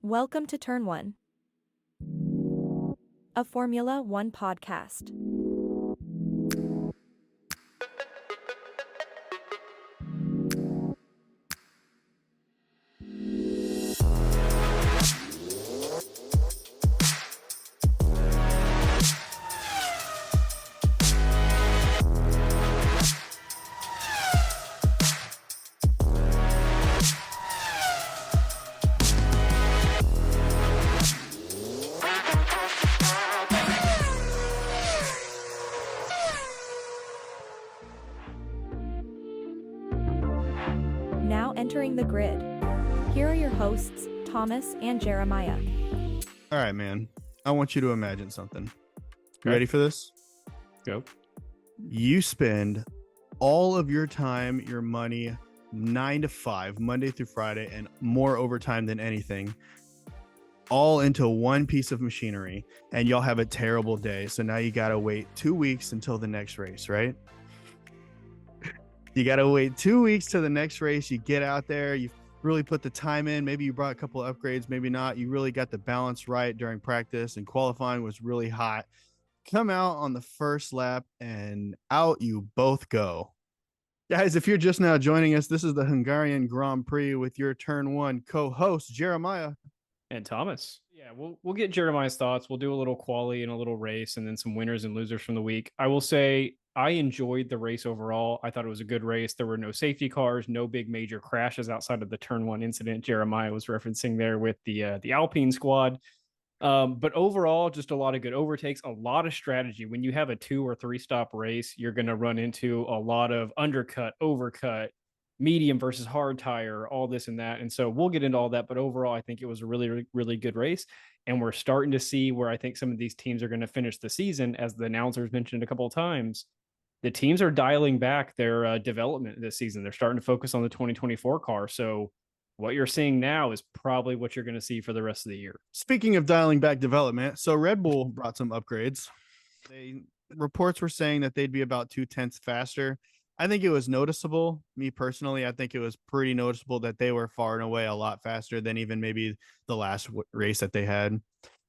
Welcome to Turn 1, a Formula One podcast. Now entering the grid. Here are your hosts, Thomas and Jeremiah. All right, man. I want you to imagine something. You Okay. ready for this? Go. You spend all of your time, your money, 9 to 5, Monday through Friday, and more overtime than anything, all into one piece of machinery, and y'all have a terrible day. So now you got to wait 2 weeks until the next race, right? You got to wait 2 weeks to the next race. You get out there, you really put the time in. Maybe you brought a couple of upgrades, maybe not. You really got the balance right during practice, and qualifying was really hot. Come out on the first lap and out you both go. Guys, if you're just now joining us, this is the Hungarian Grand Prix with your Turn 1 co-host, Jeremiah. And Thomas. Yeah, we'll get Jeremiah's thoughts. We'll do a little quali and a little race and then some winners and losers from the week. I will say I enjoyed the race overall. I thought it was a good race. There were no safety cars, no big major crashes outside of the Turn 1 incident Jeremiah was referencing there with the Alpine squad. But overall, just a lot of good overtakes, a lot of strategy. When you have a 2 or 3 stop race, you're going to run into a lot of undercut, overcut, medium versus hard tire, all this and that. And so we'll get into all that. But overall, I think it was a really, really good race. And we're starting to see where I think some of these teams are going to finish the season. As the announcers mentioned a couple of times, the teams are dialing back their development this season. They're starting to focus on the 2024 car. So what you're seeing now is probably what you're going to see for the rest of the year. Speaking of dialing back development, so Red Bull brought some upgrades. Reports were saying that they'd be about 0.2 faster. I think it was noticeable. Me personally, I think it was pretty noticeable that they were far and away a lot faster than even maybe the last race that they had.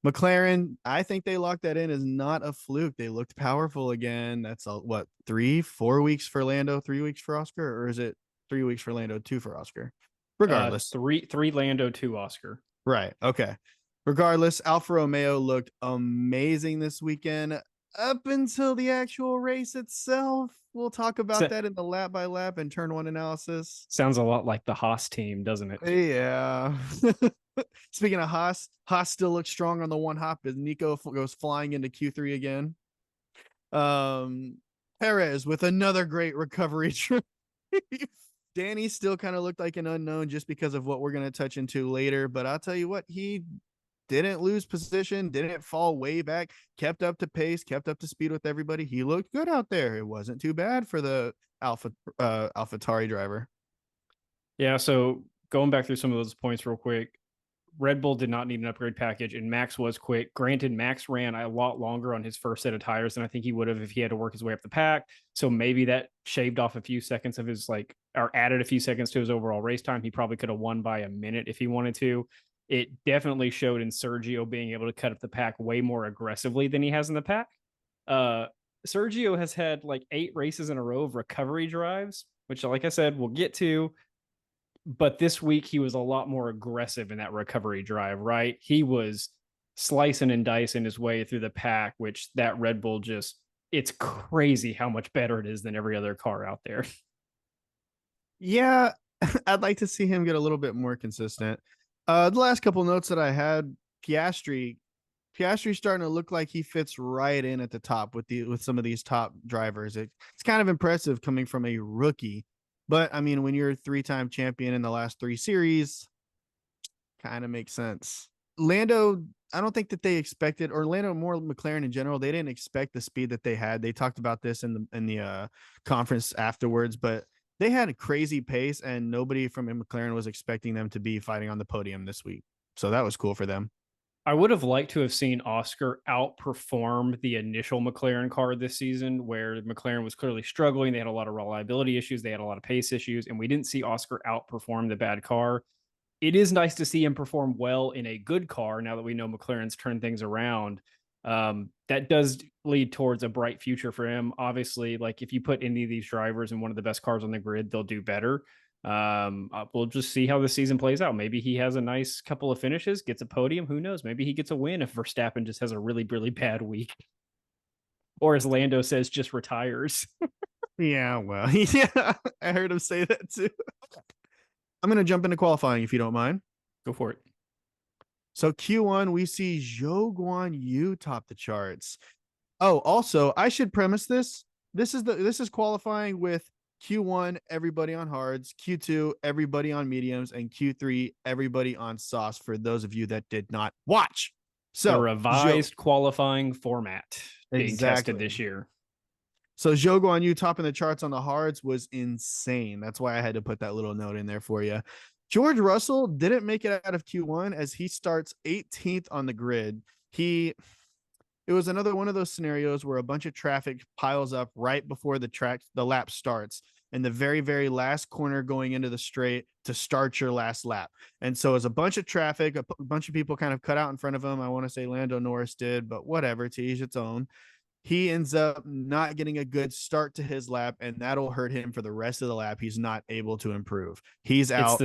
McLaren, I think they locked that in as not a fluke. They looked powerful again. That's 3-4 weeks for Lando, 3 weeks for Oscar, or is it 3 weeks for Lando, 2 for Oscar? Regardless, three Lando, 2 Oscar. Right. Okay. Regardless, Alfa Romeo looked amazing this weekend up until the actual race itself. We'll talk about that in the lap by lap and Turn 1 analysis. Sounds a lot like the Haas team, doesn't it? Yeah. Speaking of Haas still looks strong on the one hop as Nico goes flying into Q3 again. Perez with another great recovery. Danny still kind of looked like an unknown just because of what we're going to touch into later. But I'll tell you what, he didn't lose position, didn't fall way back, kept up to pace, kept up to speed with everybody. He looked good out there. It wasn't too bad for the AlphaTauri driver. Yeah, so going back through some of those points real quick, Red Bull did not need an upgrade package, and Max was quick. Granted, Max ran a lot longer on his first set of tires than I think he would have if he had to work his way up the pack. So maybe that shaved off a few seconds of his or added a few seconds to his overall race time. He probably could have won by a minute if he wanted to. It definitely showed in Sergio being able to cut up the pack way more aggressively than he has in the pack. Sergio has had 8 races in a row of recovery drives, which, like I said, we'll get to. But this week, he was a lot more aggressive in that recovery drive, right? He was slicing and dicing his way through the pack, which that Red Bull it's crazy how much better it is than every other car out there. Yeah, I'd like to see him get a little bit more consistent. The last couple notes that I had, Piastri's starting to look like he fits right in at the top with some of these top drivers. It's kind of impressive coming from a rookie. But, I mean, when you're a 3-time champion in the last 3 series, kind of makes sense. Lando, I don't think that they expected, or Lando, more McLaren in general, they didn't expect the speed that they had. They talked about this in the conference afterwards, but they had a crazy pace, and nobody from McLaren was expecting them to be fighting on the podium this week. So that was cool for them. I would have liked to have seen Oscar outperform the initial McLaren car this season, where McLaren was clearly struggling. They had a lot of reliability issues. They had a lot of pace issues, and we didn't see Oscar outperform the bad car. it is nice to see him perform well in a good car now that we know McLaren's turned things around. That does lead towards a bright future for him. Obviously, like if you put any of these drivers in one of the best cars on the grid, they'll do better. We'll just see how the season plays out. Maybe he has a nice couple of finishes, gets a podium. Who knows? Maybe he gets a win if Verstappen just has a really, really bad week. Or as Lando says, just retires. Yeah, well, yeah, I heard him say that too. I'm going to jump into qualifying if you don't mind. Go for it. So Q1, we see Zhou Guan Yu top the charts. Oh, also, I should premise this. This is qualifying with Q1, everybody on hards, Q2, everybody on mediums, and Q3, everybody on sauce for those of you that did not watch. So the revised qualifying format being tested this year. So Zhou Guan Yu topping the charts on the hards was insane. That's why I had to put that little note in there for you. George Russell didn't make it out of Q1 as he starts 18th on the grid. It was another one of those scenarios where a bunch of traffic piles up right before the lap starts, and the very, very last corner going into the straight to start your last lap. And so as a bunch of traffic, a bunch of people kind of cut out in front of him. I want to say Lando Norris did, but whatever, to each its own. He ends up not getting a good start to his lap, and that'll hurt him for the rest of the lap. He's not able to improve. He's out.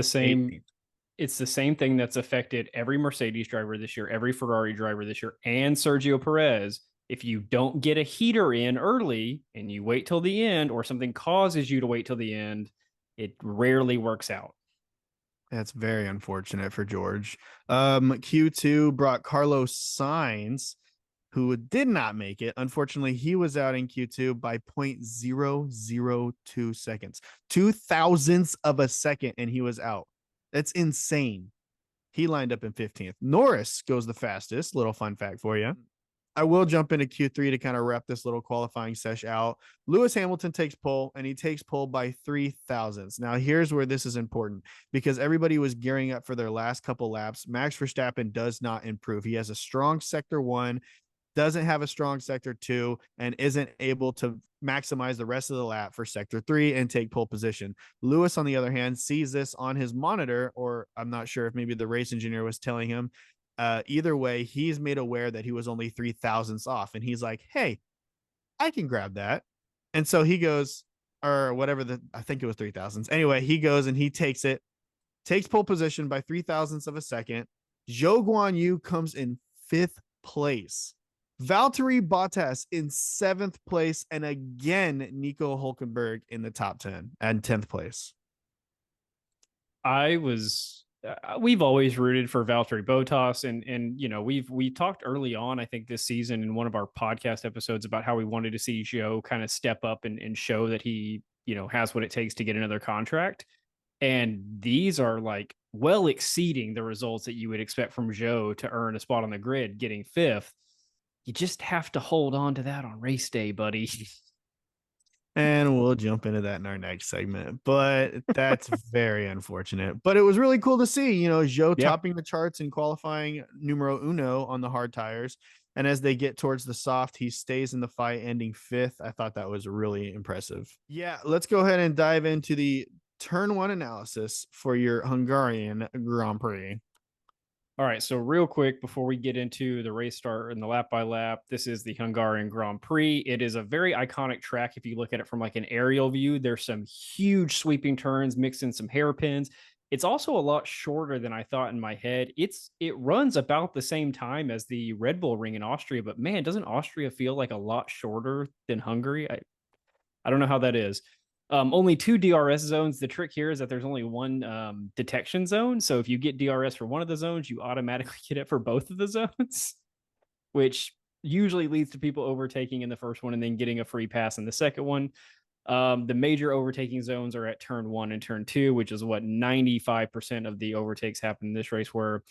It's the same thing that's affected every Mercedes driver this year, every Ferrari driver this year, and Sergio Perez. If you don't get a heater in early and you wait till the end, or something causes you to wait till the end, it rarely works out. That's very unfortunate for George. Q2 brought Carlos Sainz, who did not make it. Unfortunately, he was out in Q2 by 0.002 seconds, 0.002 of a second, and he was out. That's insane. He lined up in 15th. Norris goes the fastest. Little fun fact for you. I will jump into Q3 to kind of wrap this little qualifying sesh out. Lewis Hamilton takes pole, and he takes pole by 0.003. Now, here's where this is important because everybody was gearing up for their last couple laps. Max Verstappen does not improve. He has a strong sector 1, doesn't have a strong sector 2, and isn't able to maximize the rest of the lap for sector 3 and take pole position. Lewis, on the other hand, sees this on his monitor, or I'm not sure if maybe the race engineer was telling him. Either way, he's made aware that he was only 0.003 off, and he's like, hey, I can grab that. And so he goes, or whatever, I think it was 0.003. Anyway, he goes and he takes pole position by 0.003 of a second. Zhou Guan Yu comes in 5th place. Valtteri Bottas in 7th place, and again, Nico Hülkenberg in the top 10 and 10th place. We've always rooted for Valtteri Bottas, and you know, we talked early on, I think this season in one of our podcast episodes about how we wanted to see Zhou kind of step up and show that he, you know, has what it takes to get another contract. And these are like well exceeding the results that you would expect from Zhou to earn a spot on the grid, getting 5th. You just have to hold on to that on race day, buddy. And we'll jump into that in our next segment. But that's very unfortunate. But it was really cool to see, you know, Zhou topping the charts and qualifying numero uno on the hard tires. And as they get towards the soft, he stays in the fight, ending 5th. I thought that was really impressive. Yeah, let's go ahead and dive into the turn 1 analysis for your Hungarian Grand Prix. All right, so real quick before we get into the race start and the lap by lap, this is the Hungarian Grand Prix. It is a very iconic track if you look at it from like an aerial view. There's some huge sweeping turns mixed in some hairpins. It's also a lot shorter than I thought in my head. It runs about the same time as the Red Bull Ring in Austria, but man, doesn't Austria feel like a lot shorter than Hungary? I don't know how that is. Only 2 DRS zones. The trick here is that there's only one detection zone. So if you get DRS for one of the zones, you automatically get it for both of the zones, which usually leads to people overtaking in the first one and then getting a free pass in the second one. The major overtaking zones are at turn 1 and turn 2, which is what 95% of the overtakes happen in this race were.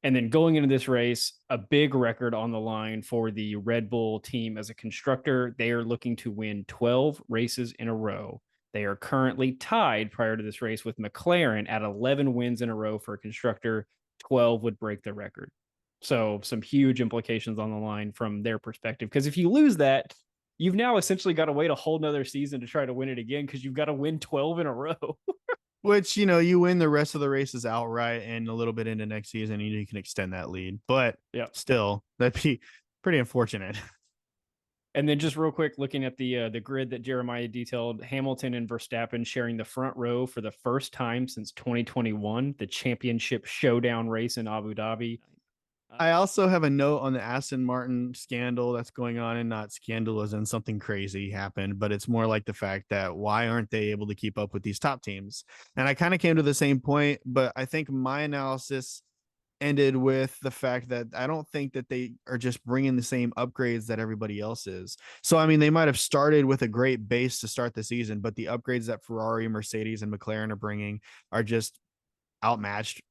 And then going into this race, a big record on the line for the Red Bull team as a constructor. They are looking to win 12 races in a row. They are currently tied prior to this race with McLaren at 11 wins in a row for a constructor. 12 would break the record. So some huge implications on the line from their perspective. Because if you lose that, you've now essentially got to wait a whole nother season to try to win it again because you've got to win 12 in a row. Which, you win the rest of the races outright and a little bit into next season, you can extend that lead. But still, that'd be pretty unfortunate. And then just real quick, looking at the grid that Jeremiah detailed, Hamilton and Verstappen sharing the front row for the first time since 2021, the championship showdown race in Abu Dhabi. I also have a note on the Aston Martin scandal that's going on, and not scandal as in something crazy happened, but it's more like the fact that why aren't they able to keep up with these top teams? And I kind of came to the same point, but I think my analysis ended with the fact that I don't think that they are just bringing the same upgrades that everybody else is. So, I mean, they might have started with a great base to start the season, but the upgrades that Ferrari, Mercedes, and McLaren are bringing are just outmatched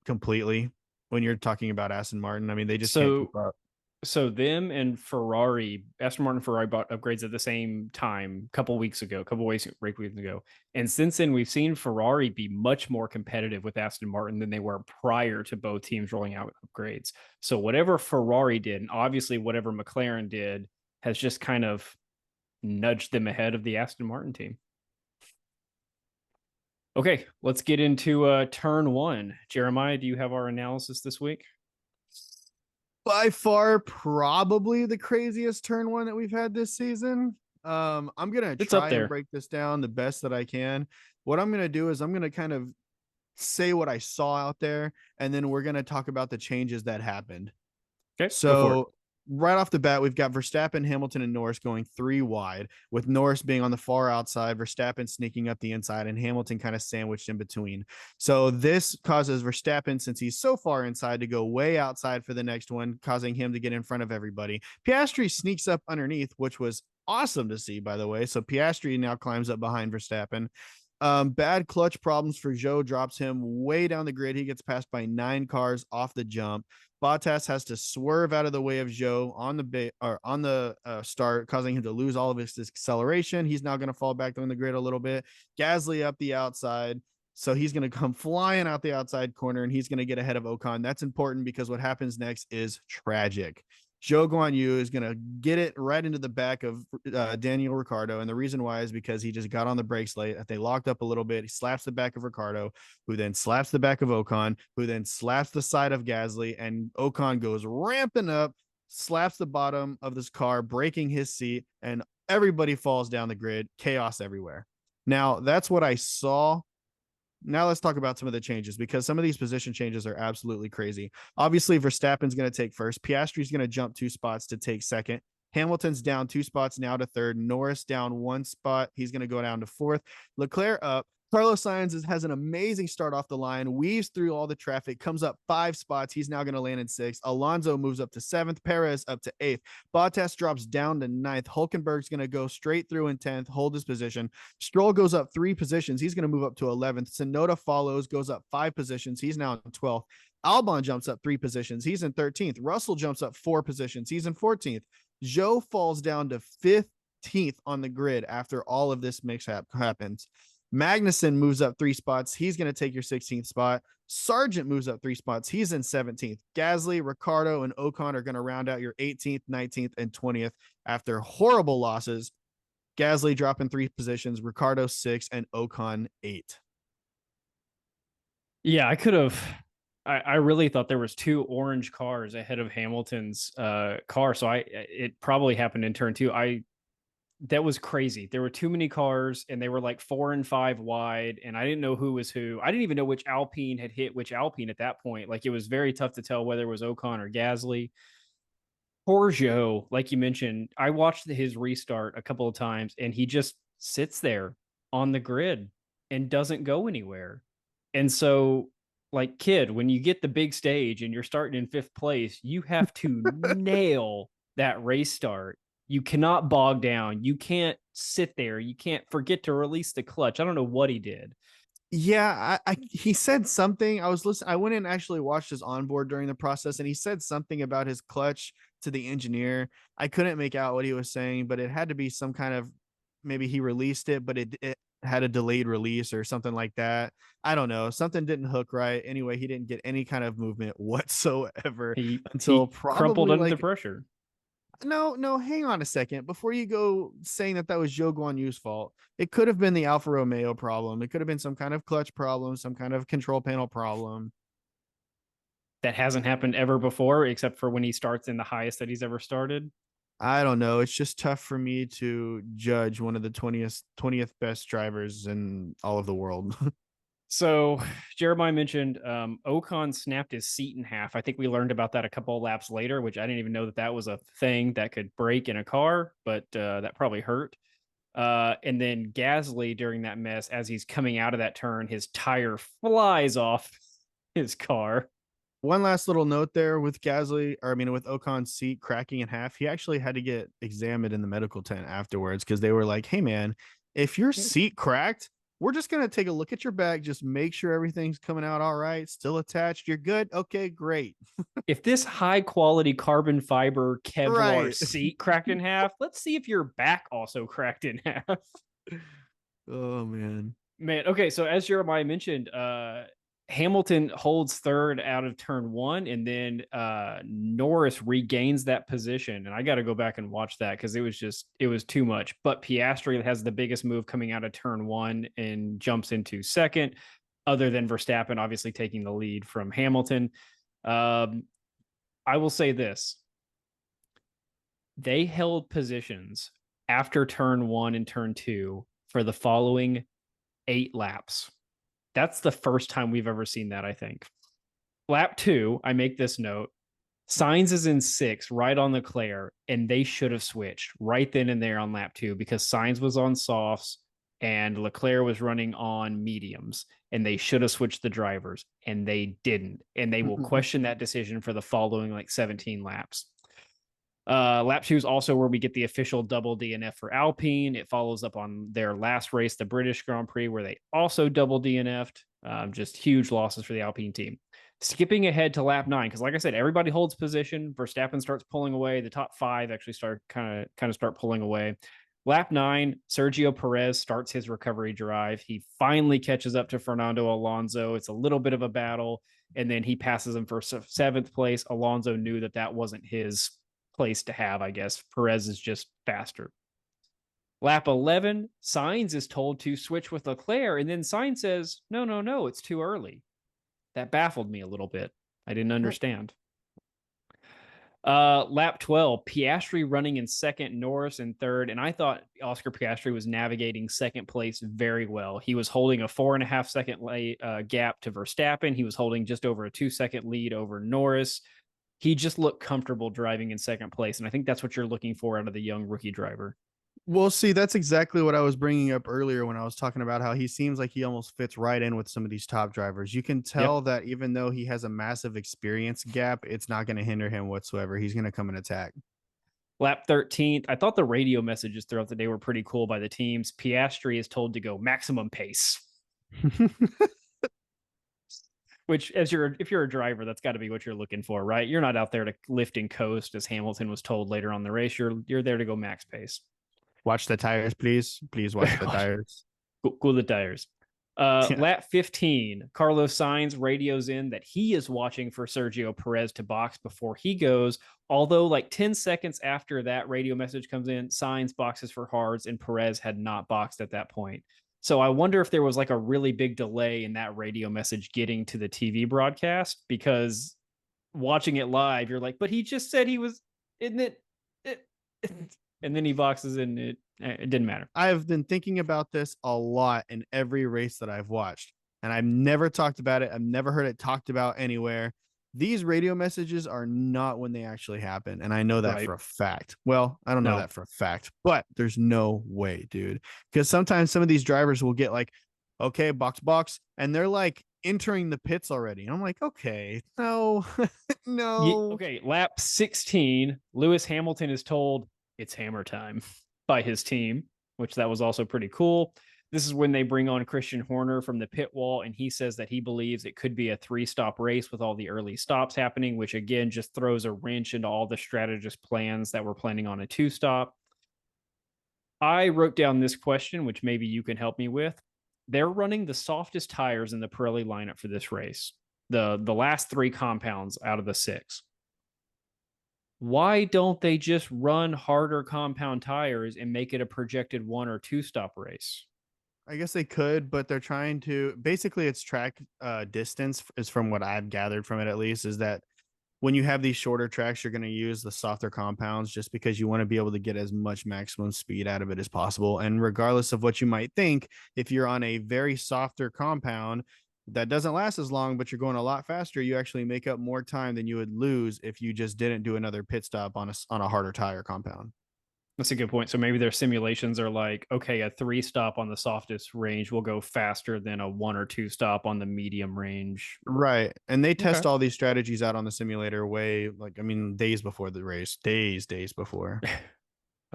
completely when you're talking about Aston Martin. I mean, they just can't keep up. So them and Ferrari, Aston Martin and Ferrari bought upgrades at the same time a couple weeks ago. And since then, we've seen Ferrari be much more competitive with Aston Martin than they were prior to both teams rolling out upgrades. So whatever Ferrari did, and obviously whatever McLaren did, has just kind of nudged them ahead of the Aston Martin team. Okay, let's get into turn one. Jeremiah, do you have our analysis this week? By far, probably the craziest turn one that we've had this season. I'm gonna try and break this down the best that I can. What I'm gonna do is I'm gonna kind of say what I saw out there, and then we're gonna talk about the changes that happened. Okay. So right off the bat, we've got Verstappen, Hamilton, and Norris going 3 wide, with Norris being on the far outside, Verstappen sneaking up the inside, and Hamilton kind of sandwiched in between. So this causes Verstappen, since he's so far inside, to go way outside for the next one, causing him to get in front of everybody. Piastri sneaks up underneath, which was awesome to see, by the way. So Piastri now climbs up behind Verstappen. Bad clutch problems for Zhou drops him way down the grid. He gets passed by 9 cars off the jump. Bottas has to swerve out of the way of Zhou on the start, causing him to lose all of his acceleration. He's now going to fall back on the grid a little bit. Gasly up the outside. So he's going to come flying out the outside corner, and he's going to get ahead of Ocon. That's important because what happens next is tragic. Zhou Guan Yu is going to get it right into the back of Daniel Ricciardo. And the reason why is because he just got on the brakes late. They locked up a little bit. He slaps the back of Ricciardo, who then slaps the back of Ocon, who then slaps the side of Gasly. And Ocon goes ramping up, slaps the bottom of this car, breaking his seat, and everybody falls down the grid. Chaos everywhere. Now, that's what I saw. Now let's talk about some of the changes, because some of these position changes are absolutely crazy. Obviously, Verstappen's going to take first. Piastri's going to jump 2 spots to take second. Hamilton's down 2 spots now to third. Norris down 1 spot. He's going to go down to fourth. Leclerc up. Carlos Sainz has an amazing start off the line, weaves through all the traffic, comes up 5 spots. He's now going to land in 6th. Alonso moves up to 7th. Perez up to 8th. Bottas drops down to 9th. Hulkenberg's going to go straight through in 10th, hold his position. Stroll goes up 3 positions. He's going to move up to 11th. Tsunoda follows, goes up 5 positions. He's now in 12th. Albon jumps up 3 positions. He's in 13th. Russell jumps up 4 positions. He's in 14th. Zhou falls down to 15th on the grid after all of this mix-up happens. Magnussen moves up 3 spots. He's going to take your 16th spot. Sargent moves up 3 spots. He's in 17th. Gasly, Ricciardo, and Ocon are going to round out your 18th, 19th, and 20th after horrible losses. Gasly dropping 3 positions, Ricciardo 6, and Ocon 8. Yeah, I really thought there was 2 orange cars ahead of Hamilton's car. So it probably happened in turn 2. That was crazy. There were too many cars, and they were like 4 and 5 wide, and I didn't know who was who. I didn't even know which Alpine had hit which Alpine at that point. Like, it was very tough to tell whether it was Ocon or Gasly. Poor Zhou, like you mentioned, I watched his restart a couple of times, and he just sits there on the grid and doesn't go anywhere. And so, like, kid, when you get the big stage and you're starting in 5th place, you have to nail that race start. You cannot bog down. You can't sit there. You can't forget to release the clutch. I don't know what he did. Yeah, he said something. I was listening. I went and actually watched his onboard during the process, and he said something about his clutch to the engineer. I couldn't make out what he was saying, but it had to be some kind of, maybe he released it, but it had a delayed release or something like that. I don't know. Something didn't hook right. Anyway, he didn't get any kind of movement whatsoever He until probably crumpled under like, the pressure. No, hang on a second. Before you go saying that was Zhou Guanyu's fault, it could have been the Alfa Romeo problem. It could have been some kind of clutch problem, some kind of control panel problem. That hasn't happened ever before, except for when he starts in the highest that he's ever started. I don't know. It's just tough for me to judge one of the 20th best drivers in all of the world. So Jeremiah mentioned Ocon snapped his seat in half. I think we learned about that a couple of laps later, which I didn't even know that was a thing that could break in a car, but that probably hurt. And then Gasly, during that mess, as he's coming out of that turn, his tire flies off his car. One last little note there with with Ocon's seat cracking in half. He actually had to get examined in the medical tent afterwards because they were like, "Hey, man, if your seat cracked, we're just going to take a look at your back, just make sure everything's coming out all right, still attached. You're good. Okay, great." If this high quality carbon fiber Kevlar Right. seat cracked in half, let's see if your back also cracked in half. Oh, man. Okay, so as Jeremiah mentioned, Hamilton holds third out of turn one, and then Norris regains that position. And I got to go back and watch that because it was too much. But Piastri has the biggest move coming out of turn one and jumps into second, other than Verstappen obviously taking the lead from Hamilton. I will say this. They held positions after turn one and turn two for the following 8 laps. That's the first time we've ever seen that, I think. Lap 2, I make this note. Sainz is in 6, right on Leclerc, and they should have switched right then and there on lap 2 because Sainz was on softs and Leclerc was running on mediums, and they should have switched the drivers, and they didn't. And they will question that decision for the following 17 laps. Lap 2 is also where we get the official double DNF for Alpine. It follows up on their last race, the British Grand Prix, where they also double DNF'd. Just huge losses for the Alpine team. Skipping ahead to lap 9, because like I said, everybody holds position. Verstappen starts pulling away. The top 5 actually start kind of start pulling away. Lap 9, Sergio Perez starts his recovery drive. He finally catches up to Fernando Alonso. It's a little bit of a battle, and then he passes him for 7th place. Alonso knew that wasn't his place to have, I guess. Perez is just faster. Lap 11, Sainz is told to switch with Leclerc, and then Sainz says, no, it's too early. That baffled me a little bit. I didn't understand. Lap 12, Piastri running in second, Norris in third, and I thought Oscar Piastri was navigating second place very well. He was holding a 4.5 second gap to Verstappen. He was holding just over a 2-second lead over Norris. He just looked comfortable driving in second place. And I think that's what you're looking for out of the young rookie driver. Well, see, that's exactly what I was bringing up earlier when I was talking about how he seems like he almost fits right in with some of these top drivers. You can tell that even though he has a massive experience gap, it's not going to hinder him whatsoever. He's going to come and attack. Lap 13th, I thought the radio messages throughout the day were pretty cool by the teams. Piastri is told to go maximum pace. Which, if you're a driver, that's got to be what you're looking for, right? You're not out there to lift and coast, as Hamilton was told later on the race. You're there to go max pace. Watch the tires, please. Please watch the tires. Cool the tires. Lap 15, Carlos Sainz radios in that he is watching for Sergio Perez to box before he goes. Although 10 seconds after that radio message comes in, Sainz boxes for hards and Perez had not boxed at that point. So I wonder if there was a really big delay in that radio message getting to the TV broadcast, because watching it live, you're like, but he just said he was in it. And then he boxes in it. It didn't matter. I've been thinking about this a lot in every race that I've watched, and I've never talked about it. I've never heard it talked about anywhere. These radio messages are not when they actually happen. And I know that for a fact. Well, I don't know that for a fact, but there's no way, dude. Because sometimes some of these drivers will get okay, box, and they're entering the pits already. And I'm like, okay, no, no. Okay, lap 16, Lewis Hamilton is told it's hammer time by his team, which that was also pretty cool. This is when they bring on Christian Horner from the pit wall, and he says that he believes it could be a 3-stop race with all the early stops happening, which again just throws a wrench into all the strategist plans that were planning on a 2-stop. I wrote down this question, which maybe you can help me with. They're running the softest tires in the Pirelli lineup for this race, the last 3 compounds out of the 6. Why don't they just run harder compound tires and make it a projected 1 or 2 stop race? I guess they could, but they're trying to basically it's track distance is from what I've gathered from it at least is that when you have these shorter tracks, you're going to use the softer compounds just because you want to be able to get as much maximum speed out of it as possible. And regardless of what you might think, if you're on a very softer compound that doesn't last as long, but you're going a lot faster, you actually make up more time than you would lose if you just didn't do another pit stop on a harder tire compound. That's a good point. So maybe their simulations are like, okay, a 3 stop on the softest range will go faster than a 1 or 2 stop on the medium range. Right. And they Okay. test all these strategies out on the simulator days before the race, days before.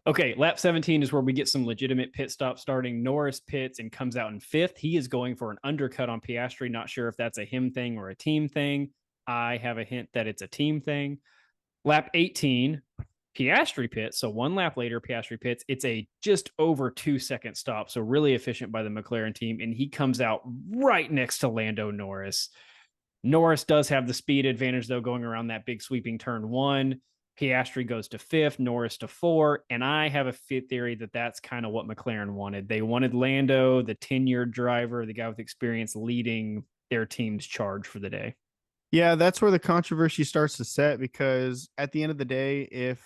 Okay, lap 17 is where we get some legitimate pit stop starting. Norris pits and comes out in 5th. He is going for an undercut on Piastri. Not sure if that's a him thing or a team thing. I have a hint that it's a team thing. Lap 18, Piastri pits. So 1 lap later, Piastri pits. It's a just over 2-second stop. So really efficient by the McLaren team. And he comes out right next to Lando Norris. Norris does have the speed advantage, though, going around that big sweeping turn 1. Piastri goes to 5th, Norris to 4. And I have a fit theory that that's kind of what McLaren wanted. They wanted Lando, the 10-year driver, the guy with experience, leading their team's charge for the day. Yeah, that's where the controversy starts to set because at the end of the day, if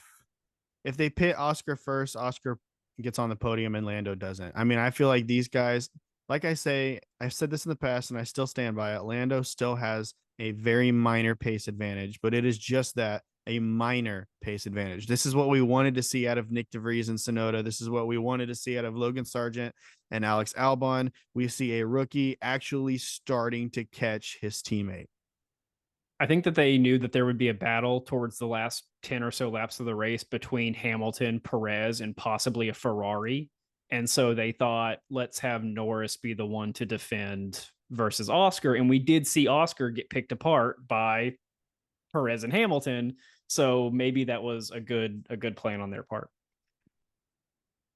they pit Oscar first, Oscar gets on the podium and Lando doesn't. I mean, I feel like these guys, like I say, I've said this in the past and I still stand by it. Lando still has a very minor pace advantage, but it is just that, a minor pace advantage. This is what we wanted to see out of Nick DeVries and Tsunoda. This is what we wanted to see out of Logan Sargent and Alex Albon. We see a rookie actually starting to catch his teammate. I think that they knew that there would be a battle towards the last 10 or so laps of the race between Hamilton, Perez, and possibly a Ferrari. And so they thought, let's have Norris be the one to defend versus Oscar. And we did see Oscar get picked apart by Perez and Hamilton. So maybe that was a good plan on their part.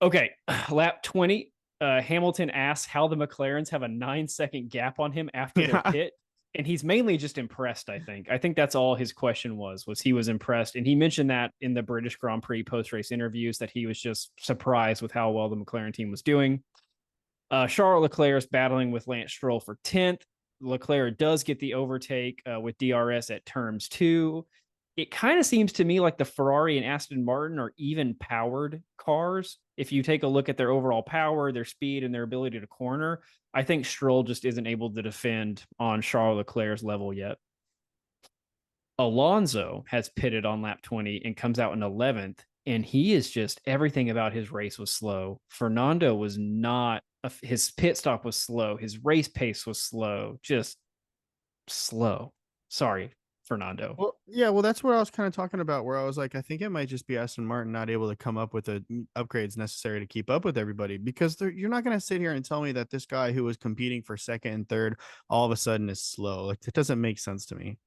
Okay, lap 20. Hamilton asks how the McLarens have a 9-second gap on him after their pit. And he's mainly just impressed, I think. I think that's all his question was he was impressed. And he mentioned that in the British Grand Prix post-race interviews, that he was just surprised with how well the McLaren team was doing. Charles Leclerc is battling with Lance Stroll for 10th. Leclerc does get the overtake with DRS at turns 2. It kind of seems to me like the Ferrari and Aston Martin are even powered cars. If you take a look at their overall power, their speed, and their ability to corner, I think Stroll just isn't able to defend on Charles Leclerc's level yet. Alonso has pitted on lap 20 and comes out in 11th, and he is just, everything about his race was slow. Fernando was not, his pit stop was slow. His race pace was slow, just slow. Sorry, Fernando. Well, that's what I was kind of talking about, where I was like, I think it might just be Aston Martin not able to come up with the upgrades necessary to keep up with everybody, because you're not going to sit here and tell me that this guy who was competing for second and third all of a sudden is slow. Like, it doesn't make sense to me.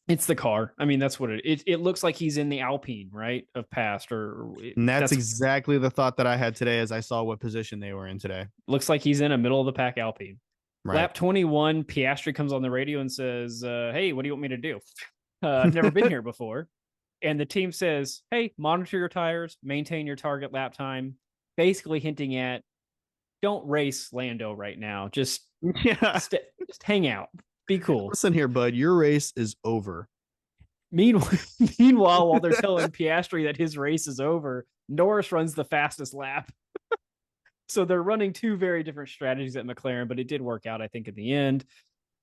It's the car. I mean, that's what it looks like. He's in the Alpine, right, of past, and that's exactly the thought that I had today as I saw what position they were in today. Looks like he's in a middle of the pack Alpine. Right. Lap 21, Piastri comes on the radio and says, hey, what do you want me to do? I've never been here before. And the team says, hey, monitor your tires, maintain your target lap time, basically hinting at, don't race Lando right now. Just hang out. Be cool. Listen here, bud. Your race is over. Meanwhile, while they're telling Piastri that his race is over, Norris runs the fastest lap. So they're running 2 very different strategies at McLaren, but it did work out, I think, at the end.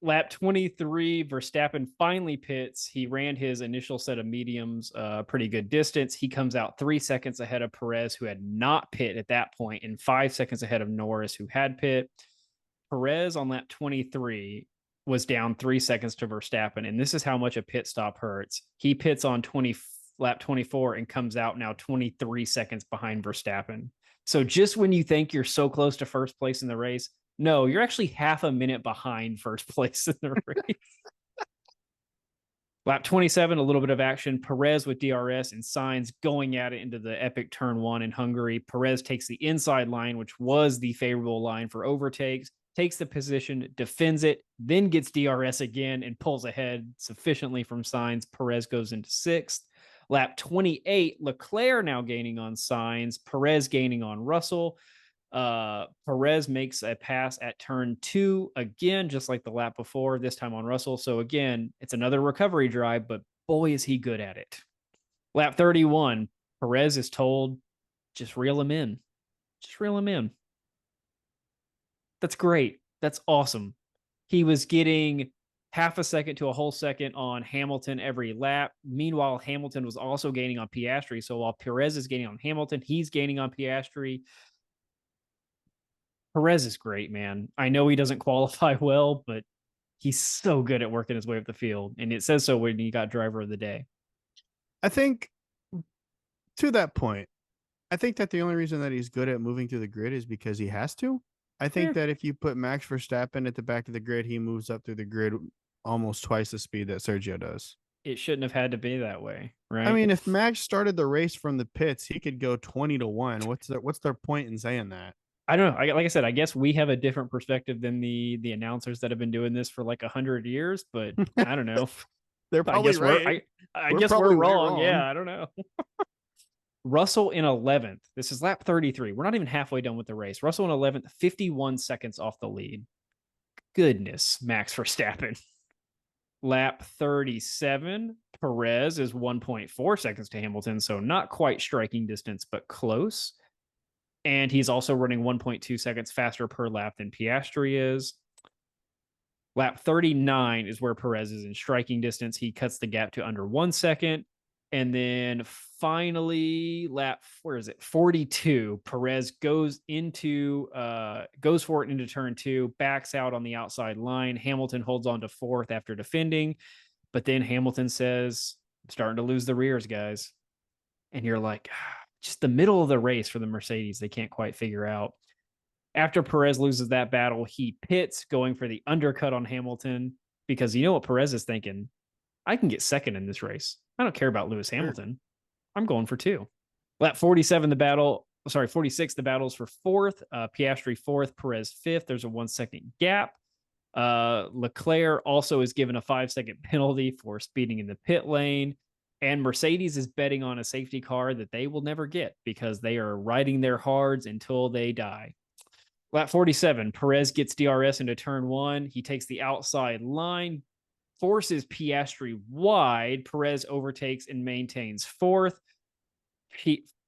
Lap 23, Verstappen finally pits. He ran his initial set of mediums pretty good distance. He comes out 3 seconds ahead of Perez, who had not pit at that point, and 5 seconds ahead of Norris, who had pit. Perez on lap 23 was down 3 seconds to Verstappen, and this is how much a pit stop hurts. He pits on lap 24 and comes out now 23 seconds behind Verstappen. So just when you think you're so close to first place in the race, no, you're actually half a minute behind first place in the race. Lap 27, a little bit of action. Perez with DRS and Sainz going at it into the epic turn 1 in Hungary. Perez takes the inside line, which was the favorable line for overtakes, takes the position, defends it, then gets DRS again and pulls ahead sufficiently from Sainz. Perez goes into 6th. Lap 28, Leclerc now gaining on Sainz, Perez gaining on Russell. Perez makes a pass at turn 2 again, just like the lap before, this time on Russell. So again, it's another recovery drive, but boy, is he good at it. Lap 31, Perez is told, just reel him in. Just reel him in. That's great. That's awesome. He was getting half a second to a whole second on Hamilton every lap. Meanwhile, Hamilton was also gaining on Piastri. So while Perez is gaining on Hamilton, he's gaining on Piastri. Perez is great, man. I know he doesn't qualify well, but he's so good at working his way up the field. And it says so when he got driver of the day. I think to that point, I think that the only reason that he's good at moving through the grid is because he has to. I think that if you put Max Verstappen at the back of the grid, he moves up through the grid almost twice the speed that Sergio does. It shouldn't have had to be that way, right? I mean, if Max started the race from the pits, he could go 20-1. What's their point in saying that? I don't know. Like I said, I guess we have a different perspective than the announcers that have been doing this for like 100 years, but I don't know. They're probably right. I guess we're wrong. Yeah, I don't know. Russell in 11th. This is lap 33. We're not even halfway done with the race. Russell in 11th, 51 seconds off the lead. Goodness, Max Verstappen. Lap 37, Perez is 1.4 seconds to Hamilton, so not quite striking distance, but close. And he's also running 1.2 seconds faster per lap than Piastri is. Lap 39 is where Perez is in striking distance. He cuts the gap to under 1 second. And then finally, lap, 42, Perez goes for it into turn 2, backs out on the outside line. Hamilton holds on to 4th after defending. But then Hamilton says, I'm starting to lose the rears, guys. And you're like, just the middle of the race for the Mercedes, they can't quite figure out. After Perez loses that battle, he pits, going for the undercut on Hamilton, because you know what Perez is thinking? I can get second in this race. I don't care about Lewis Hamilton. I'm going for 2. Lap 47, 46, the battle's for 4th. Piastri 4th, Perez 5th. There's a 1 second gap. Leclerc also is given a 5-second penalty for speeding in the pit lane. And Mercedes is betting on a safety car that they will never get because they are riding their hards until they die. Lap 47, Perez gets DRS into turn 1. He takes the outside line, forces Piastri wide. Perez overtakes and maintains 4th.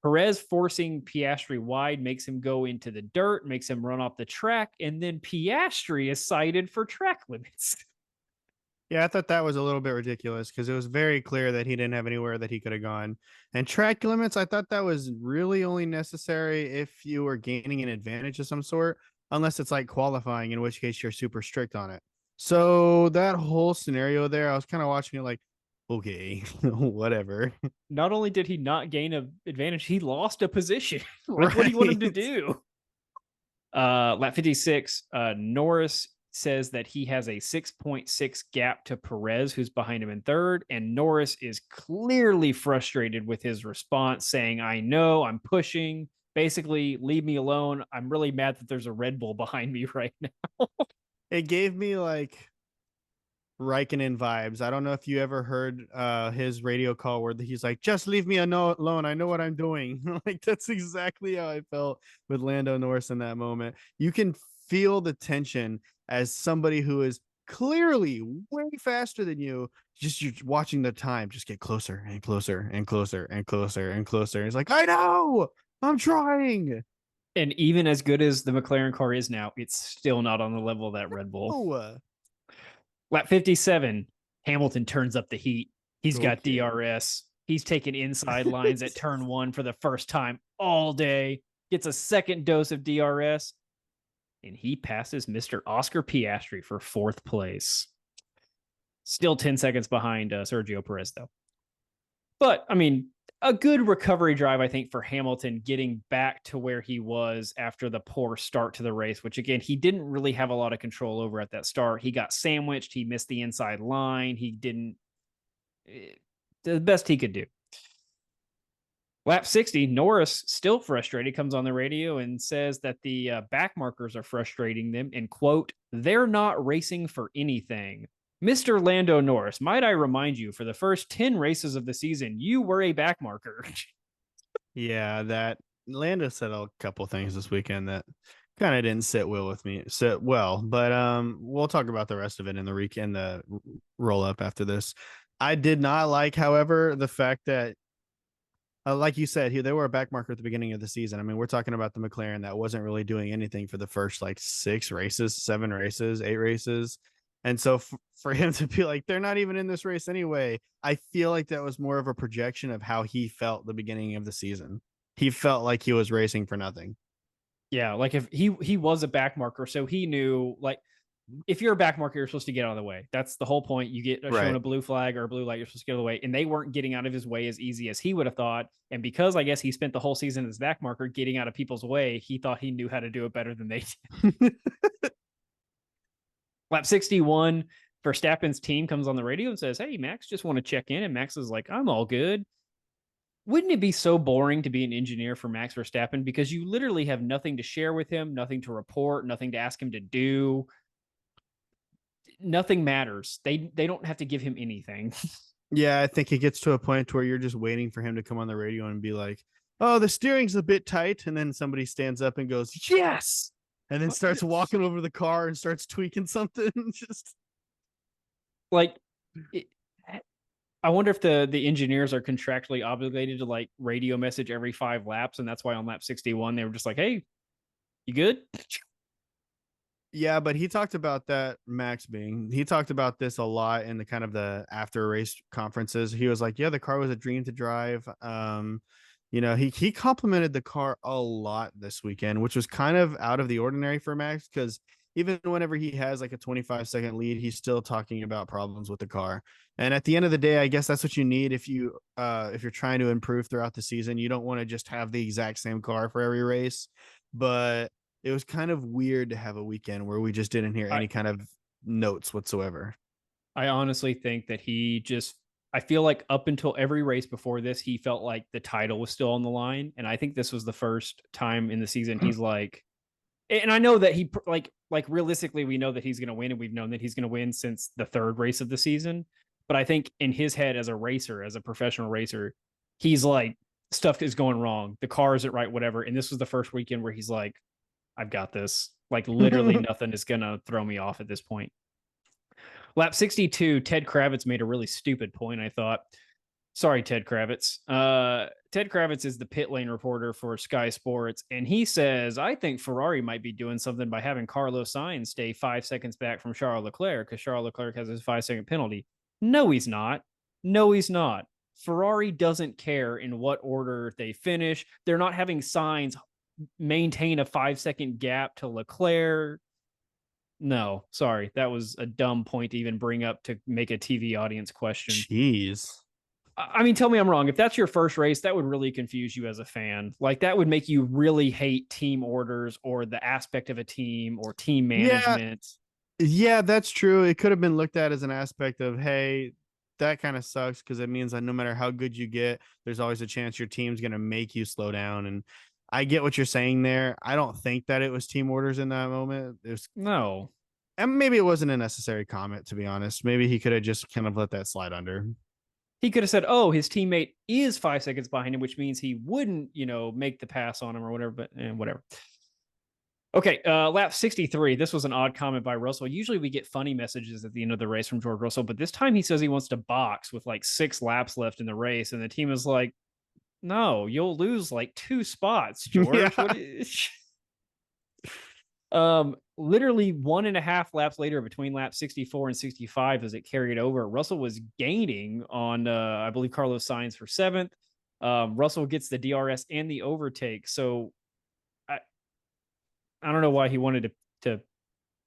Perez forcing Piastri wide makes him go into the dirt, makes him run off the track, and then Piastri is cited for track limits. Yeah, I thought that was a little bit ridiculous because it was very clear that he didn't have anywhere that he could have gone. And track limits, I thought that was really only necessary if you were gaining an advantage of some sort, unless it's like qualifying, in which case you're super strict on it. So that whole scenario there, I was kind of watching it like, okay, whatever. Not only did he not gain an advantage, he lost a position. What do you want him to do? Lap 56, Norris says that he has a 6.6 gap to Perez, who's behind him in 3rd, and Norris is clearly frustrated with his response, saying, I know, I'm pushing, basically, leave me alone. I'm really mad that there's a Red Bull behind me right now. It gave me like Raikkonen vibes. I don't know if you ever heard his radio call where he's like, just leave me alone. I know what I'm doing. Like, that's exactly how I felt with Lando Norris in that moment. You can feel the tension as somebody who is clearly way faster than you. Just you're watching the time just get closer and closer and closer and closer and closer. He's like, I know, I'm trying. And even as good as the McLaren car is now, it's still not on the level of that Red Bull. Oh. Lap 57, Hamilton turns up the heat. He's got DRS. He's taking inside lines at turn 1 for the first time all day. Gets a second dose of DRS. And he passes Mr. Oscar Piastri for 4th place. Still 10 seconds behind Sergio Perez, though. But, I mean, a good recovery drive, I think, for Hamilton getting back to where he was after the poor start to the race, which, again, he didn't really have a lot of control over at that start. He got sandwiched. He missed the inside line. He didn't... the best he could do. Lap 60, Norris, still frustrated, comes on the radio and says that the back markers are frustrating them and, quote, they're not racing for anything. Mr. Lando Norris, might I remind you, for the first 10 races of the season, you were a backmarker. Yeah, that Lando said a couple things this weekend that kind of didn't sit well, but we'll talk about the rest of it in the roll up after this. I did not like, however, the fact that like you said, they were a back marker at the beginning of the season. I mean, we're talking about the McLaren that wasn't really doing anything for the first like 6 races, 7 races, 8 races. And so for him to be like, they're not even in this race anyway, I feel like that was more of a projection of how he felt the beginning of the season. He felt like he was racing for nothing. Yeah, like if he was a back marker, so he knew, like, if you're a back marker, you're supposed to get out of the way. That's the whole point. You get shown a blue flag or a blue light, you're supposed to get out of the way. And they weren't getting out of his way as easy as he would have thought. And because I guess he spent the whole season as back marker getting out of people's way, he thought he knew how to do it better than they did. Lap 61, Verstappen's team comes on the radio and says, "Hey, Max, just want to check in." And Max is like, "I'm all good." Wouldn't it be so boring to be an engineer for Max Verstappen? Because you literally have nothing to share with him, nothing to report, nothing to ask him to do. Nothing matters. They don't have to give him anything. Yeah, I think it gets to a point where you're just waiting for him to come on the radio and be like, "Oh, the steering's a bit tight." And then somebody stands up and goes, "Yes." And then starts walking over the car and starts tweaking something. Just like, I wonder if the engineers are contractually obligated to like radio message every 5 laps. And that's why on lap 61, they were just like, "Hey, you good?" Yeah, but he talked about that he talked about this a lot in the kind of the after race conferences. He was like, "Yeah, the car was a dream to drive." He complimented the car a lot this weekend, which was kind of out of the ordinary for Max, because even whenever he has like a 25-second lead, he's still talking about problems with the car. And at the end of the day, I guess that's what you need if you're trying to improve throughout the season. You don't want to just have the exact same car for every race, but it was kind of weird to have a weekend where we just didn't hear any kind of notes whatsoever. I honestly think that I feel like up until every race before this, he felt like the title was still on the line. And I think this was the first time in the season he's like, and I know that he like realistically, we know that he's going to win, and we've known that he's going to win since the 3rd race of the season. But I think in his head as a racer, as a professional racer, he's like, stuff is going wrong. The car isn't right, whatever. And this was the first weekend where he's like, "I've got this." Like literally nothing is going to throw me off at this point. Lap 62, Ted Kravitz made a really stupid point, I thought. Sorry, Ted Kravitz. Ted Kravitz is the pit lane reporter for Sky Sports, and he says, "I think Ferrari might be doing something by having Carlos Sainz stay 5 seconds back from Charles Leclerc, because Charles Leclerc has his 5-second penalty." No, he's not. No, he's not. Ferrari doesn't care in what order they finish. They're not having Sainz maintain a 5-second gap to Leclerc. No, sorry. That was a dumb point to even bring up to make a TV audience question. Jeez. I mean, tell me I'm wrong. If that's your first race, that would really confuse you as a fan. Like, that would make you really hate team orders or the aspect of a team or team management. Yeah, that's true. It could have been looked at as an aspect of, hey, that kind of sucks, because it means that no matter how good you get, there's always a chance your team's going to make you slow down. And I get what you're saying there. I don't think that it was team orders in that moment. No. And maybe it wasn't a necessary comment, to be honest. Maybe he could have just kind of let that slide under. He could have said, "Oh, his teammate is 5 seconds behind him," which means he wouldn't, make the pass on him or whatever, but whatever. Okay, lap 63. This was an odd comment by Russell. Usually we get funny messages at the end of the race from George Russell, but this time he says he wants to box with like 6 laps left in the race, and the team is like, "No, you'll lose like 2 spots, George." Yeah. Literally 1.5 laps later, between lap 64 and 65, as it carried over, Russell was gaining on, I believe, Carlos Sainz for 7th. Russell gets the DRS and the overtake. So I don't know why he wanted to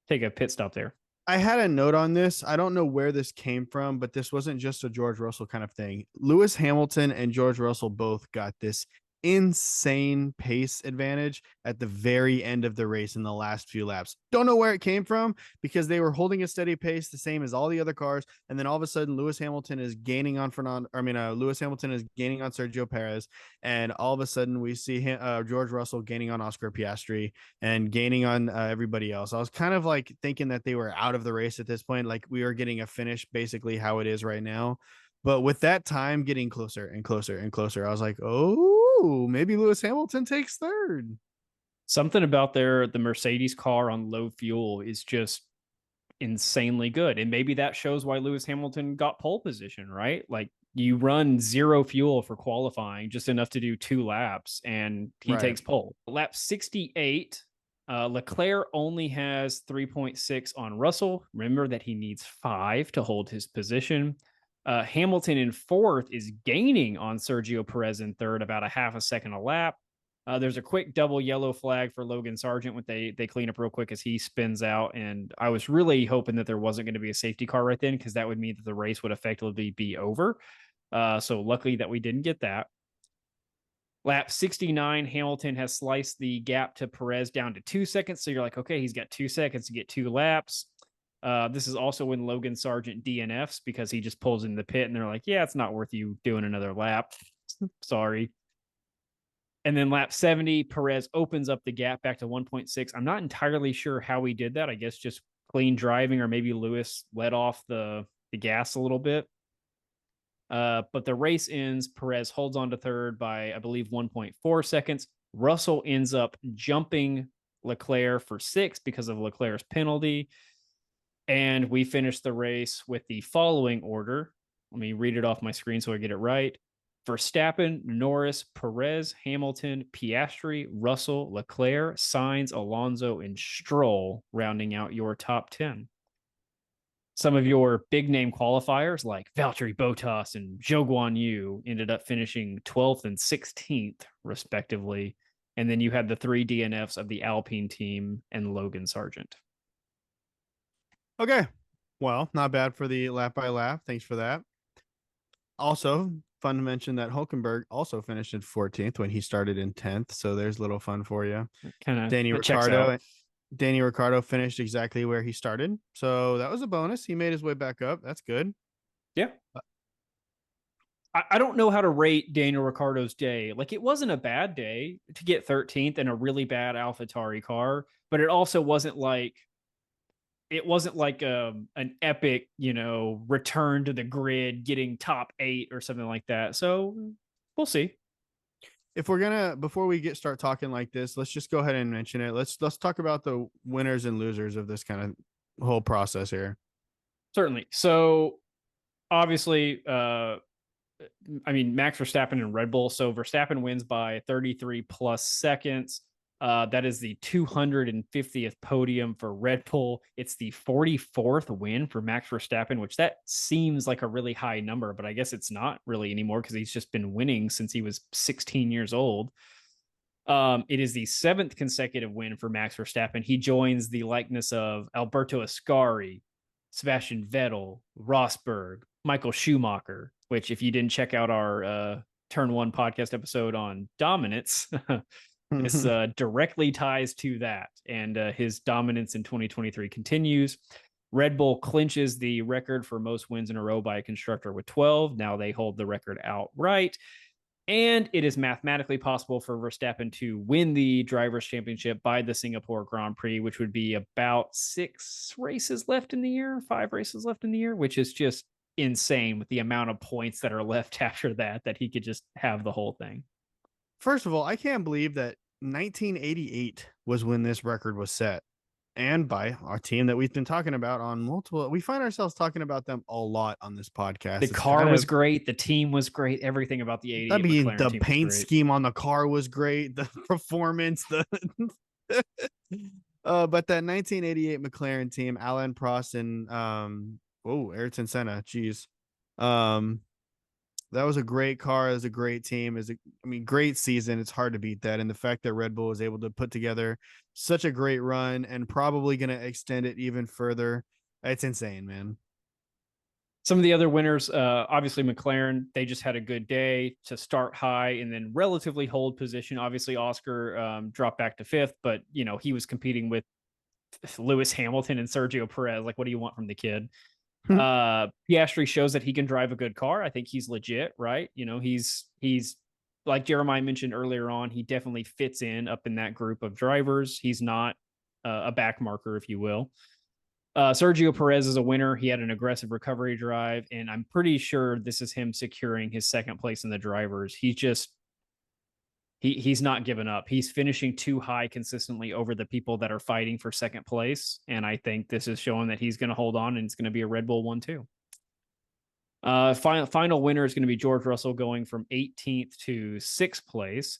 take a pit stop there. I had a note on this. I don't know where this came from, but this wasn't just a George Russell kind of thing. Lewis Hamilton and George Russell both got this insane pace advantage at the very end of the race in the last few laps. Don't know where it came from because they were holding a steady pace, the same as all the other cars. And then all of a sudden, Lewis Hamilton is gaining on Lewis Hamilton is gaining on Sergio Perez. And all of a sudden, we see George Russell gaining on Oscar Piastri and gaining on everybody else. I was kind of like thinking that they were out of the race at this point. Like we were getting a finish basically how it is right now. But with that time getting closer and closer and closer, I was like, oh, maybe Lewis Hamilton takes third. Something about the Mercedes car on low fuel is just insanely good. And maybe that shows why Lewis Hamilton got pole position, right? Like you run zero fuel for qualifying, just enough to do 2 laps, and he takes pole. Lap 68, Leclerc only has 3.6 on Russell. Remember that he needs 5 to hold his position. Hamilton in 4th is gaining on Sergio Perez in 3rd, about a half a second a lap. There's a quick double yellow flag for Logan Sargent when they clean up real quick as he spins out. And I was really hoping that there wasn't going to be a safety car right then, because that would mean that the race would effectively be over. So luckily that we didn't get that. Lap 69, Hamilton has sliced the gap to Perez down to 2 seconds. So you're like, okay, he's got 2 seconds to get 2 laps. This is also when Logan Sargent DNFs because he just pulls in the pit and they're like, yeah, it's not worth you doing another lap. Sorry. And then lap 70, Perez opens up the gap back to 1.6. I'm not entirely sure how he did that. I guess just clean driving, or maybe Lewis let off the gas a little bit. But the race ends. Perez holds on to 3rd by, I believe, 1.4 seconds. Russell ends up jumping Leclerc for 6th because of Leclerc's penalty. And we finished the race with the following order. Let me read it off my screen so I get it right. Verstappen, Norris, Perez, Hamilton, Piastri, Russell, Leclerc, Sainz, Alonso, and Stroll, rounding out your top 10. Some of your big name qualifiers like Valtteri Bottas and Zhou Guanyu ended up finishing 12th and 16th, respectively. And then you had the 3 DNFs of the Alpine team and Logan Sargent. Okay. Well, not bad for the lap by lap. Thanks for that. Also, fun to mention that Hulkenberg also finished in 14th when he started in 10th. So there's a little fun for you. Kind of Danny Ricciardo finished exactly where he started. So that was a bonus. He made his way back up. That's good. Yeah. I don't know how to rate Daniel Ricciardo's day. Like, it wasn't a bad day to get 13th in a really bad AlphaTauri car, but it also wasn't like an epic, return to the grid, getting top 8 or something like that. So we'll see. Before we start talking like this, let's just go ahead and mention it. Let's talk about the winners and losers of this kind of whole process here. Certainly. So obviously, Max Verstappen and Red Bull. So Verstappen wins by 33 plus seconds. That is the 250th podium for Red Bull. It's the 44th win for Max Verstappen, which that seems like a really high number, but I guess it's not really anymore because he's just been winning since he was 16 years old. It is the 7th consecutive win for Max Verstappen. He joins the likeness of Alberto Ascari, Sebastian Vettel, Rosberg, Michael Schumacher, which if you didn't check out our Turn 1 podcast episode on dominance, this directly ties to that, and his dominance in 2023 continues. Red Bull clinches the record for most wins in a row by a constructor with 12. Now they hold the record outright, and it is mathematically possible for Verstappen to win the Drivers' Championship by the Singapore Grand Prix, which would be about 5 races left in the year, which is just insane with the amount of points that are left after that he could just have the whole thing. First of all, I can't believe that 1988 was when this record was set, and by our team that we've been talking about on multiple. We find ourselves talking about them a lot on this podcast. The car was great. The team was great. Everything about the 88 McLaren the team paint scheme on the car was great. The performance, but that 1988 McLaren team, Alain Prost and Ayrton Senna. Geez. That was a great car. It was a great team. Great season. It's hard to beat that. And the fact that Red Bull was able to put together such a great run and probably going to extend it even further. It's insane, man. Some of the other winners, obviously McLaren, they just had a good day to start high and then relatively hold position. Obviously, Oscar dropped back to fifth, but he was competing with Lewis Hamilton and Sergio Perez. Like, what do you want from the kid? Piastri shows that he can drive a good car. I think he's legit, right? He's like Jeremiah mentioned earlier on, he definitely fits in up in that group of drivers. He's not a back marker, if you will. Sergio Perez is a winner. He had an aggressive recovery drive, and I'm pretty sure this is him securing his second place in the drivers. He's not giving up. He's finishing too high consistently over the people that are fighting for second place, and I think this is showing that he's going to hold on, and it's going to be a Red Bull 1-2. Final winner is going to be George Russell, going from 18th to 6th place.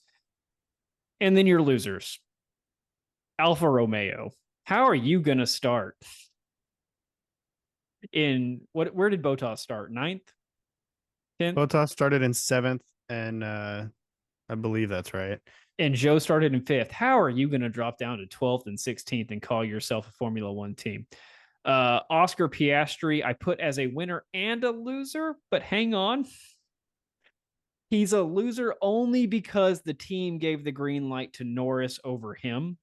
And then your losers. Alfa Romeo. How are you going to start? Where did Bottas start? 9th? 10th? Bottas started in 7th, and I believe that's right. And Joe started in 5th. How are you going to drop down to 12th and 16th and call yourself a Formula One team? Oscar Piastri, I put as a winner and a loser, but hang on. He's a loser only because the team gave the green light to Norris over him.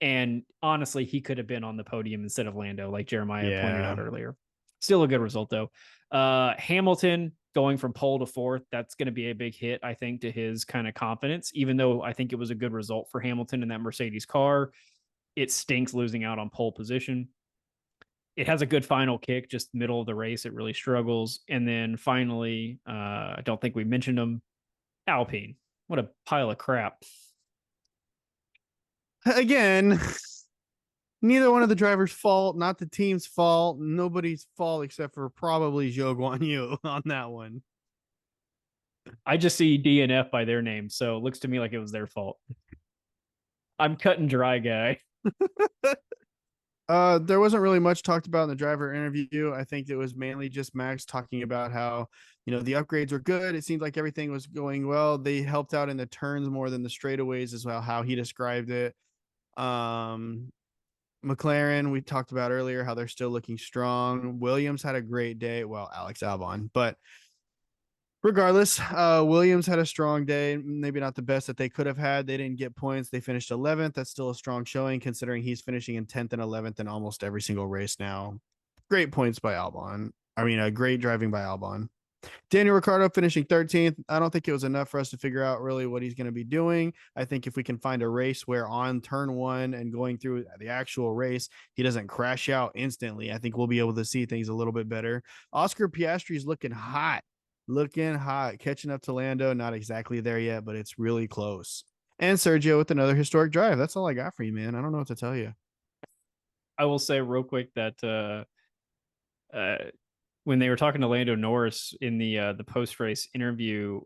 And honestly, he could have been on the podium instead of Lando, like Jeremiah pointed out earlier. Still a good result, though. Hamilton going from pole to 4th, that's going to be a big hit, I think, to his kind of confidence, even though I think it was a good result for Hamilton in that Mercedes car. It stinks losing out on pole position. It has a good final kick, just middle of the race. It really struggles. And then finally, I don't think we mentioned him, Alpine. What a pile of crap. Again, neither one of the drivers' fault, not the team's fault, nobody's fault except for probably Zhou Guanyu on that one. I just see D and F by their name, so it looks to me like it was their fault. I'm cut and dry, guy. There wasn't really much talked about in the driver interview. I think it was mainly just Max talking about how, the upgrades were good. It seemed like everything was going well. They helped out in the turns more than the straightaways as well, how he described it. McLaren, we talked about earlier, how they're still looking strong. Williams had a great day. Well, Alex Albon, but regardless, Williams had a strong day. Maybe not the best that they could have had. They didn't get points. They finished 11th. That's still a strong showing considering he's finishing in 10th and 11th in almost every single race now. Great points by Albon. Great driving by Albon. Daniel Ricciardo finishing 13th. I don't think it was enough for us to figure out really what he's going to be doing. I think if we can find a race where on turn 1 and going through the actual race, he doesn't crash out instantly, I think we'll be able to see things a little bit better. Oscar Piastri is looking hot, catching up to Lando. Not exactly there yet, but it's really close. And Sergio with another historic drive. That's all I got for you, man. I don't know what to tell you. I will say real quick that when they were talking to Lando Norris in the post-race interview,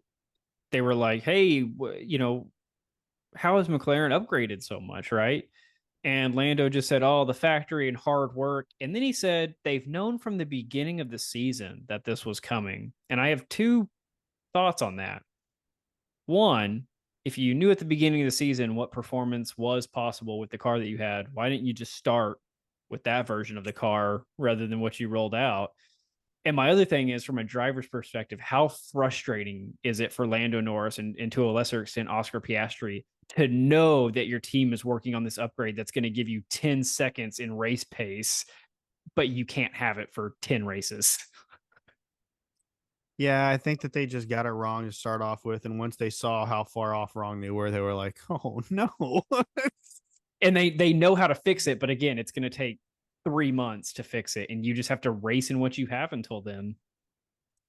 they were like, hey, how has McLaren upgraded so much, right? And Lando just said, the factory and hard work. And then he said, they've known from the beginning of the season that this was coming. And I have 2 thoughts on that. One, if you knew at the beginning of the season what performance was possible with the car that you had, why didn't you just start with that version of the car rather than what you rolled out? And my other thing is, from a driver's perspective, how frustrating is it for Lando Norris and to a lesser extent Oscar Piastri to know that your team is working on this upgrade that's going to give you 10 seconds in race pace, but you can't have it for 10 races? Yeah, I think that they just got it wrong to start off with. And once they saw how far off wrong they were like, oh, no. And they know how to fix it. But again, it's going to take 3 months to fix it, and you just have to race in what you have until then.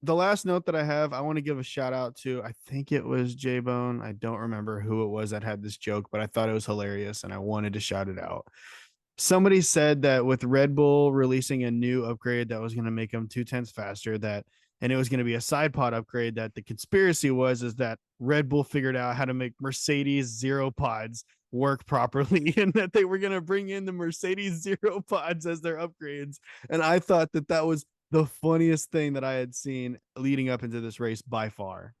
The last note that I have, I want to give a shout out to, I think it was J-Bone. I don't remember who it was that had this joke, but I thought it was hilarious and I wanted to shout it out. Somebody said that with Red Bull releasing a new upgrade that was going to make them 0.2 faster, and it was going to be a side pod upgrade, that the conspiracy is that Red Bull figured out how to make Mercedes zero pods work properly, and that they were going to bring in the Mercedes zero pods as their upgrades. And I thought that was the funniest thing that I had seen leading up into this race by far.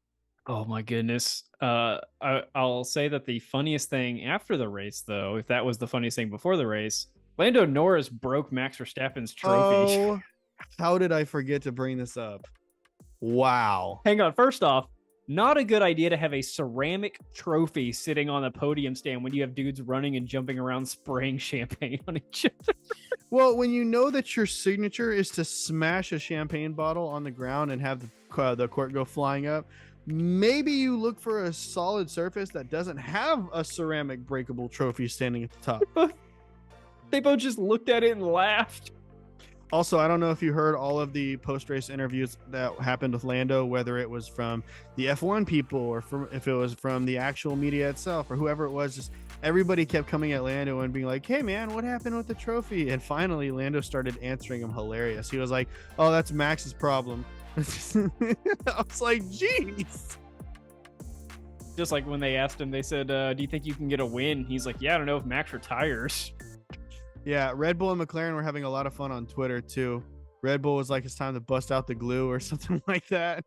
Oh my goodness. I'll say that the funniest thing after the race, though, if that was the funniest thing before the race, Lando Norris broke Max Verstappen's trophy. Oh How did I forget to bring this up? Wow. Hang on. First off, not a good idea to have a ceramic trophy sitting on a podium stand when you have dudes running and jumping around spraying champagne on each other. Well, when you know that your signature is to smash a champagne bottle on the ground and have the court go flying up, maybe you look for a solid surface that doesn't have a ceramic breakable trophy standing at the top. They both just looked at it and laughed. Also, I don't know if you heard all of the post-race interviews that happened with Lando, whether it was from the F1 people or if it was from the actual media itself or whoever it was. Just everybody kept coming at Lando and being like, "Hey, man, what happened with the trophy?" And finally, Lando started answering him hilarious. He was like, "Oh, that's Max's problem." I was like, "Jeez." Just like when they asked him, they said, "Do you think you can get a win?" He's like, "Yeah, I don't know if Max retires." Yeah, Red Bull and McLaren were having a lot of fun on Twitter too. Red Bull was like, "It's time to bust out the glue" or something like that.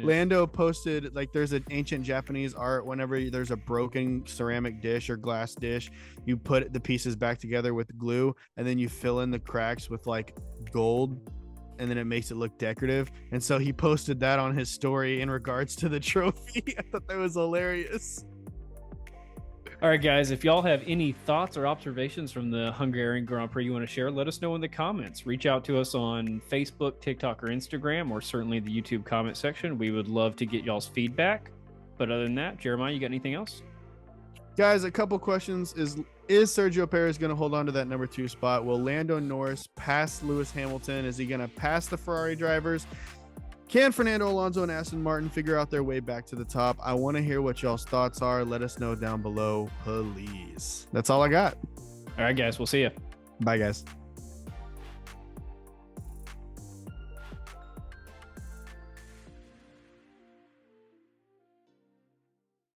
Lando posted like there's an ancient Japanese art. Whenever there's a broken ceramic dish or glass dish, you put the pieces back together with glue and then you fill in the cracks with like gold, and then it makes it look decorative. And so he posted that on his story in regards to the trophy. I thought that was hilarious. All right, guys, if y'all have any thoughts or observations from the Hungarian Grand Prix you want to share, let us know in the comments. Reach out to us on Facebook, TikTok, or Instagram, or certainly the YouTube comment section. We would love to get y'all's feedback. But other than that, Jeremiah, you got anything else? Guys, a couple questions. Is Sergio Perez going to hold on to that number 2 spot? Will Lando Norris pass Lewis Hamilton? Is he going to pass the Ferrari drivers? Can Fernando Alonso and Aston Martin figure out their way back to the top? I want to hear what y'all's thoughts are. Let us know down below, please. That's all I got. All right, guys, we'll see you. Bye, guys.